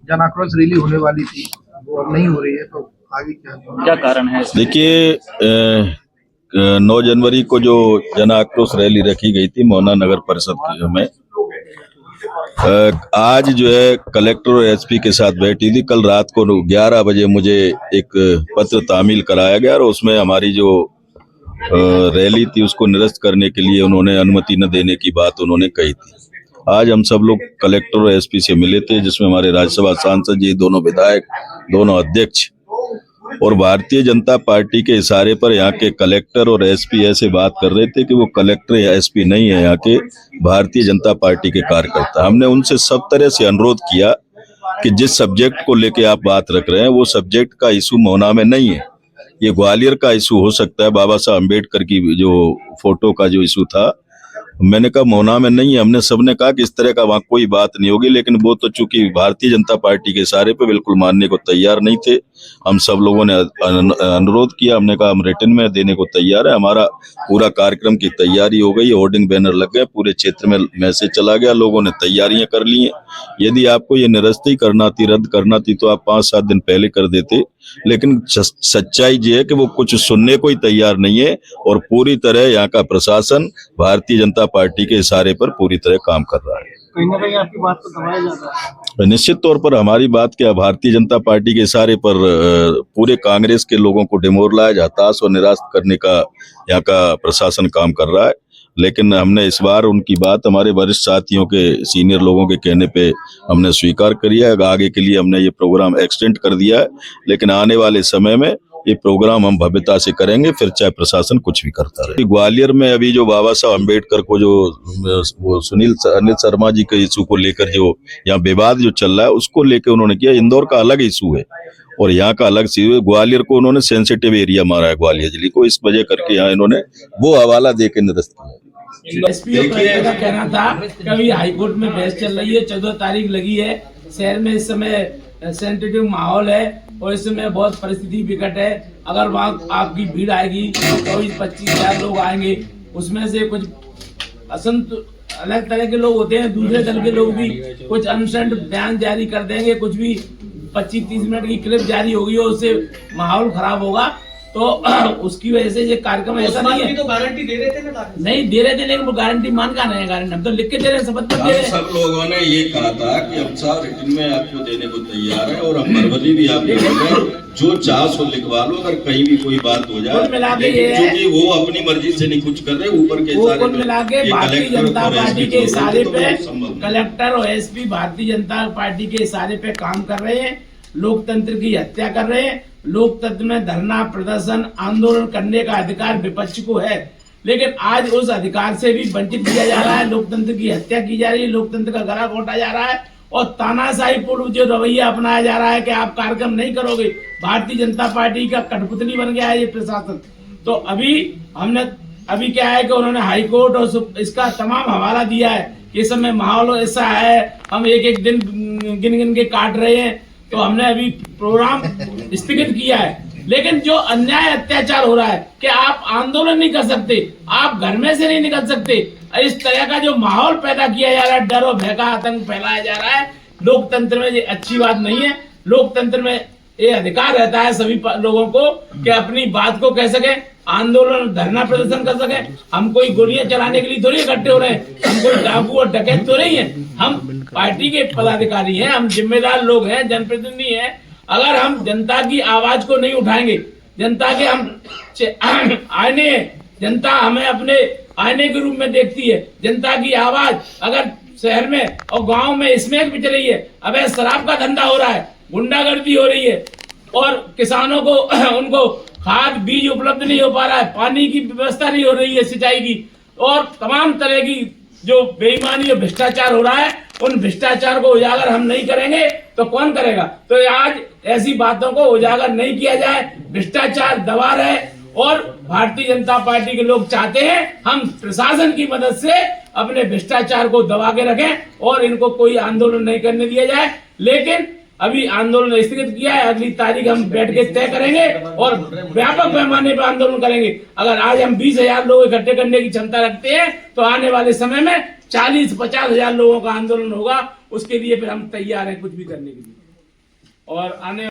जन आक्रोश रैली होने वाली थी, वो अब नहीं हो रही है, तो आगे क्या कारण है? देखिए, 9 जनवरी को जो जन आक्रोश रैली रखी गई थी मोहना नगर परिषद में, आज जो है कलेक्टर और एसपी के साथ बैठी थी। कल रात को 11 बजे मुझे एक पत्र तामील कराया गया और उसमें हमारी जो रैली थी उसको निरस्त करने के लिए उन्होंने अनुमति न देने की बात उन्होंने कही थी। आज हम सब लोग कलेक्टर और एसपी से मिले थे, जिसमें हमारे राज्यसभा सांसद जी, दोनों विधायक, दोनों अध्यक्ष और भारतीय जनता पार्टी के इशारे पर यहाँ के कलेक्टर और एसपी ऐसे बात कर रहे थे कि वो कलेक्टर या एसपी नहीं है, यहाँ के भारतीय जनता पार्टी के कार्यकर्ता। हमने उनसे सब तरह से अनुरोध किया कि जिस सब्जेक्ट को लेके आप बात रख रहे हैं वो सब्जेक्ट का इशू मोहना में नहीं है, ये ग्वालियर का इशू हो सकता है। बाबा साहब अम्बेडकर की जो फोटो का जो इशू था, मैंने कहा मोहना में नहीं है। हमने सबने कहा कि इस तरह का वहाँ कोई बात नहीं होगी, लेकिन वो तो चूंकि भारतीय जनता पार्टी के इशारे पे बिल्कुल मानने को तैयार नहीं थे। हम सब लोगों ने अनुरोध किया, हमने कहा हम रिटर्न में देने को तैयार है। हमारा पूरा कार्यक्रम की तैयारी हो गई, होर्डिंग बैनर लग गए, पूरे क्षेत्र में मैसेज चला गया, लोगों ने तैयारियां कर ली हैं। यदि आपको ये निरस्त ही करना थी, रद्द करना थी, तो आप 5-7 दिन पहले कर देते, लेकिन सच्चाई ये है कि वो कुछ सुनने को ही तैयार नहीं है और पूरी तरह यहाँ का प्रशासन भारतीय जनता पार्टी के इशारे पर पूरी तरह काम कर रहा है। कहीं ना कहीं आपकी बात को दबाया जाता है। निश्चित तौर पर हमारी बात क्या, भारतीय जनता पार्टी के इशारे पर पूरे कांग्रेस के लोगों को डिमोरलाइज, हताश और निराश करने का यहाँ का प्रशासन काम कर रहा है। लेकिन हमने इस बार उनकी बात हमारे वरिष्ठ साथियों के, सीनियर लोगों के कहने पे हमने स्वीकार किया है। आगे के लिए हमने ये प्रोग्राम एक्सटेंड कर दिया है, लेकिन आने वाले समय में ये प्रोग्राम हम भव्यता से करेंगे, फिर चाहे प्रशासन कुछ भी करता रहे। ग्वालियर में अभी जो बाबा साहब अम्बेडकर को जो वो अनिल शर्मा जी के इशू को लेकर जो यहाँ विवाद जो चल रहा है उसको लेकर उन्होंने किया। इंदौर का अलग इशू है और यहाँ का अलग इशू है। ग्वालियर को उन्होंने सेंसिटिव एरिया मारा है, ग्वालियर जिले को, इस वजह करके यहाँ इन्होंने वो हवाला दे के निरस्त किया। एसपी का कहना था कि अभी हाईकोर्ट में बहस चल रही है, 14 तारीख लगी है, शहर में इस समय सेंसिटिव माहौल है और इस समय बहुत परिस्थिति विकट है। अगर वहाँ आपकी भीड़ आएगी तो 25,000 लोग आएंगे, उसमें से कुछ अलग तरह के लोग होते हैं, दूसरे दल के लोग भी कुछ अनसेंट बयान जारी कर देंगे, कुछ भी 25-30 मिनट की क्लिप जारी होगी और उससे माहौल खराब होगा। तो उसकी वजह से ये कार्यक्रम ऐसा नहीं है। तो गारंटी दे रहे थे ना? नहीं दे रहे थे, लेकिन वो गारंटी मान का नहीं है। गारंटी हम तो लिख के दे रहे हैं, शपथ दे रहे हैं। सब लोगों ने ये कहा था कि हम साहब रिटर्न में आपको देने को तैयार है और हम वर्बली भी आप जो चाह सो लिखवा लो, अगर कहीं भी कोई बात हो जाए, क्योंकि वो अपनी मर्जी से नहीं कुछ कर रहे, ऊपर के कुल मिला के भारतीय जनता पार्टी के इशारे पे कलेक्टर और एसपी भारतीय जनता पार्टी के इशारे पे काम कर रहे हैं, लोकतंत्र की हत्या कर रहे हैं। लोकतंत्र में धरना, प्रदर्शन, आंदोलन करने का अधिकार विपक्ष को है, लेकिन आज उस अधिकार से भी वंचित किया जा रहा है। लोकतंत्र की हत्या की जा रही है, लोकतंत्र का गला घोटा जा रहा है और तानाशाही पूर्ण जो रवैया अपनाया जा रहा है कि आप कार्यक्रम नहीं करोगे। भारतीय जनता पार्टी का कठपुतली बन गया है ये प्रशासन। तो अभी क्या है कि उन्होंने हाईकोर्ट और इसका तमाम हवाला दिया है कि इस समय माहौल ऐसा है, हम एक दिन गिन के काट रहे हैं। तो हमने अभी प्रोग्राम स्थगित किया है, लेकिन जो अन्याय अत्याचार हो रहा है कि आप आंदोलन नहीं कर सकते, आप घर में से नहीं निकल सकते, इस तरह का जो माहौल पैदा किया जा रहा है, डर और भय का आतंक फैलाया जा रहा है, लोकतंत्र में ये अच्छी बात नहीं है। लोकतंत्र में ये अधिकार रहता है सभी लोगों को कि अपनी बात को कह सके, आंदोलन, धरना, प्रदर्शन कर सके। हम कोई गोलियां चलाने के लिए थोड़ी इकट्ठे हो रहे हैं, हम कोई डाकू और डकैत तो नहीं है। हम पार्टी के पदाधिकारी हैं, हम जिम्मेदार लोग हैं, जनप्रतिनिधि हैं। अगर हम जनता की आवाज को नहीं उठाएंगे, जनता के हम आईने, जनता हमें अपने आईने के रूप में देखती है। जनता की आवाज अगर शहर में और गांव में स्मैक पिट रही है, अबे शराब का धंधा हो रहा है, गुंडागर्दी हो रही है और किसानों को उनको खाद बीज उपलब्ध नहीं हो पा रहा है, पानी की व्यवस्था नहीं हो रही है सिंचाई की, और तमाम तरह की जो बेईमानी और भ्रष्टाचार हो रहा है, उन भ्रष्टाचार को उजागर हम नहीं करेंगे तो कौन करेगा। तो आज ऐसी बातों को उजागर नहीं किया जाए, भ्रष्टाचार दबा रहे और भारतीय जनता पार्टी के लोग चाहते हैं हम प्रशासन की मदद से अपने भ्रष्टाचार को दबा के रखें और इनको कोई आंदोलन नहीं करने दिया जाए। लेकिन अभी आंदोलन स्थगित किया है, अगली तारीख हम बैठ के तय करेंगे और व्यापक पैमाने पर आंदोलन करेंगे। अगर आज हम 20,000 लोग इकट्ठे करने की क्षमता रखते हैं तो आने वाले समय में 40-50 हजार लोगों का आंदोलन होगा। उसके लिए फिर हम तैयार हैं कुछ भी करने के लिए। और आने